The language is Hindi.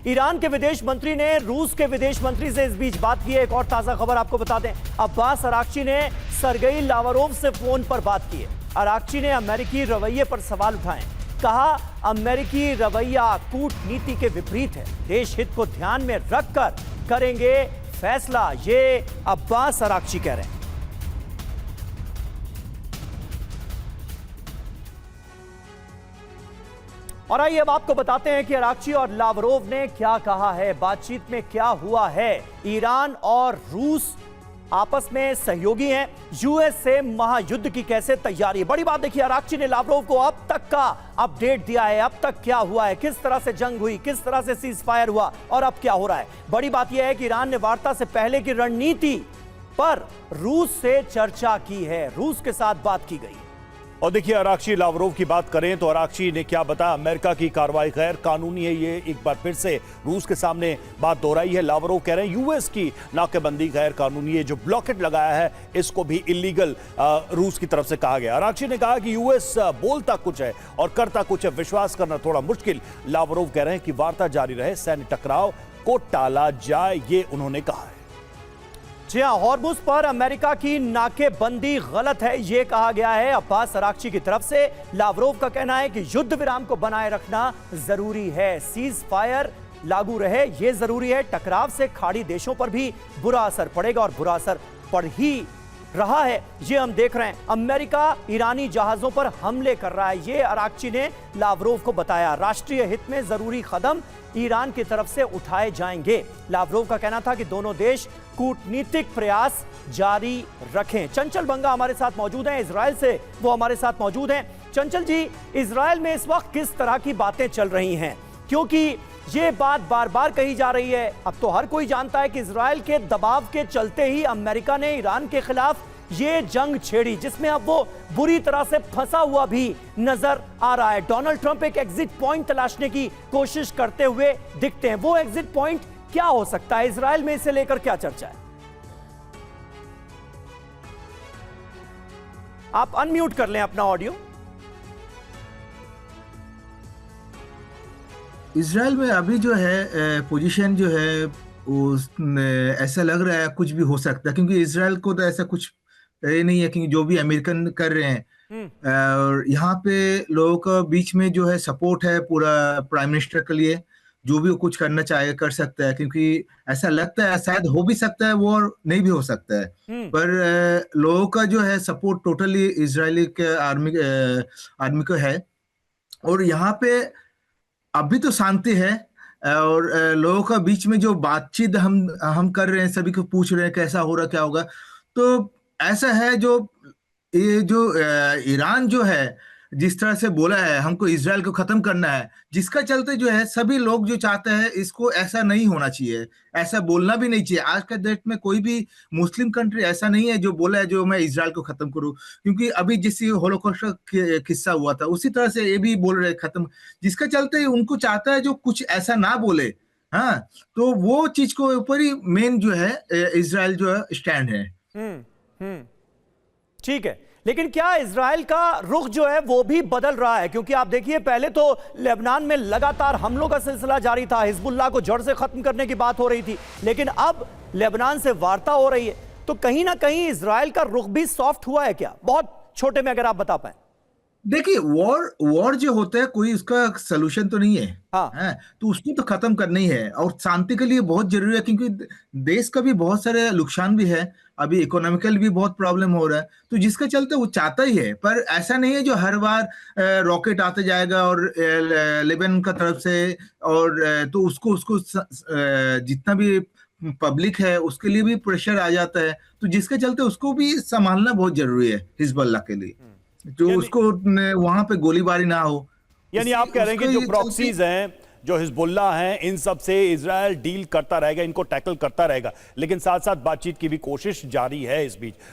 ईरान के विदेश मंत्री ने रूस के विदेश मंत्री से इस बीच बात की है। एक और ताजा खबर आपको बता दें, अब्बास अराक्ची ने सरगेई लावरोव से फोन पर बात की है। अराक्ची ने अमेरिकी रवैये पर सवाल उठाए, कहा अमेरिकी रवैया कूटनीति के विपरीत है, देश हित को ध्यान में रखकर करेंगे फैसला, ये अब्बास अराक्ची कह रहे हैं। और आइए अब आपको बताते हैं कि अराक्ची और लावरोव ने क्या कहा है, बातचीत में क्या हुआ है। ईरान और रूस आपस में सहयोगी हैं, यूएस से महायुद्ध की कैसे तैयारी। बड़ी बात देखिए, अराक्ची ने लावरोव को अब तक का अपडेट दिया है, अब तक क्या हुआ है, किस तरह से जंग हुई, किस तरह से सीज फायर हुआ और अब क्या हो रहा है। बड़ी बात यह है कि ईरान ने वार्ता से पहले की रणनीति पर रूस से चर्चा की है, रूस के साथ बात की गई। और देखिए, अराक्ची लावरोव की बात करें तो अराक्ची ने क्या बताया, अमेरिका की कार्रवाई गैर कानूनी है, ये एक बार फिर से रूस के सामने बात दोहराई है। लावरोव कह रहे हैं यूएस की नाकेबंदी गैर कानूनी है, जो ब्लॉकेट लगाया है इसको भी इलीगल रूस की तरफ से कहा गया। अराक्ची ने कहा कि यूएस बोलता कुछ है और करता कुछ है, विश्वास करना थोड़ा मुश्किल। लावरोव कह रहे हैं कि वार्ता जारी रहे, सैन्य टकराव को टाला जाए, ये उन्होंने कहा है। जी हां, हॉर्मुज पर अमेरिका की नाकेबंदी गलत है, यह कहा गया है अब्बास अराक्ची की तरफ से। लावरोव का कहना है कि युद्ध विराम को बनाए रखना जरूरी है, सीज फायर लागू रहे, यह जरूरी है। टकराव से खाड़ी देशों पर भी बुरा असर पड़ेगा और बुरा असर पड़ ही रहा है, ये हम देख रहे हैं। अमेरिका ईरानी जहाजों पर हमले कर रहा है, ये अराक्ची ने लावरोव को बताया। राष्ट्रीय हित में जरूरी कदम ईरान की तरफ से उठाए जाएंगे। लावरोव का कहना था कि दोनों देश कूटनीतिक प्रयास जारी रखें। चंचल बंगा हमारे साथ मौजूद हैं, इजराइल से वो हमारे साथ मौजूद हैं। चंचल जी, इजराइल में इस वक्त किस तरह की बातें चल रही हैं, क्योंकि ये बात बार बार कही जा रही है, अब तो हर कोई जानता है कि इजराइल के दबाव के चलते ही अमेरिका ने ईरान के खिलाफ ये जंग छेड़ी, जिसमें अब वो बुरी तरह से फंसा हुआ भी नजर आ रहा है। डोनाल्ड ट्रंप एक एग्जिट पॉइंट तलाशने की कोशिश करते हुए दिखते हैं, वो एग्जिट पॉइंट क्या हो सकता है? इजराइल में इसे लेकर क्या चर्चा है? आप अनम्यूट कर लें अपना ऑडियो। इजराइल में अभी जो है पोजीशन जो है वो ऐसा लग रहा है कुछ भी हो सकता है, क्योंकि इजराइल को तो ऐसा कुछ ये नहीं है, क्योंकि जो भी अमेरिकन कर रहे हैं और यहाँ पे लोगों का बीच में जो है सपोर्ट है पूरा प्राइम मिनिस्टर के लिए, जो भी वो कुछ करना चाहे कर सकता है, क्योंकि ऐसा लगता है शायद हो भी सकता है वो और नहीं भी हो सकता है। पर लोगों का जो है सपोर्ट टोटली इजरायली के आर्मी को है। और यहाँ पे अभी तो शांति है और लोगों का बीच में जो बातचीत हम कर रहे हैं, सभी को पूछ रहे हैं कैसा हो रहा क्या होगा। तो ऐसा है जो ये जो ईरान जो है जिस तरह से बोला है हमको इजराइल को खत्म करना है, जिसका चलते जो है सभी लोग जो चाहते हैं इसको ऐसा नहीं होना चाहिए, ऐसा बोलना भी नहीं चाहिए। आज के डेट में कोई भी मुस्लिम कंट्री ऐसा नहीं है जो बोला है जो मैं इजराइल को खत्म करूं, क्योंकि अभी जिस होलोकॉस्ट का किस्सा हुआ था उसी तरह से ये भी बोल रहे खत्म, जिसका चलते उनको चाहता है जो कुछ ऐसा ना बोले। हाँ, तो वो चीज को ऊपर ही मेन जो है इजराइल जो है स्टैंड है। ठीक है, लेकिन क्या इजराइल का रुख जो है वो भी बदल रहा है? क्योंकि आप देखिए, पहले तो लेबनान में लगातार हमलों का सिलसिला जारी था, हिजबुल्लाह को जड़ से खत्म करने की बात हो रही थी, लेकिन अब लेबनान से वार्ता हो रही है, तो कहीं ना कहीं इजराइल का रुख भी सॉफ्ट हुआ है क्या? बहुत छोटे में अगर आप बता पाए। देखिए, वॉर जो होता है कोई उसका सलूशन तो नहीं है। हाँ। है तो उसको तो खत्म करना ही है और शांति के लिए बहुत जरूरी है, क्योंकि देश का भी बहुत सारे नुकसान भी है, अभी इकोनॉमिकल भी बहुत प्रॉब्लम हो रहा है, तो जिसका चलते वो चाहता ही है। पर ऐसा नहीं है जो हर बार रॉकेट आते जाएगा और लेबनान का तरफ से, और तो उसको जितना भी पब्लिक है उसके लिए भी प्रेशर आ जाता है, तो जिसके चलते उसको भी संभालना बहुत जरूरी है हिजबुल्लाह के लिए, जो उसको वहां पे गोलीबारी ना हो। यानी आप कह रहे हैं कि जो प्रॉक्सीज हैं, जो हिजबुल्लाह हैं, इन सब से इजराइल डील करता रहेगा, इनको टैकल करता रहेगा, लेकिन साथ साथ बातचीत की भी कोशिश जारी है इस बीच।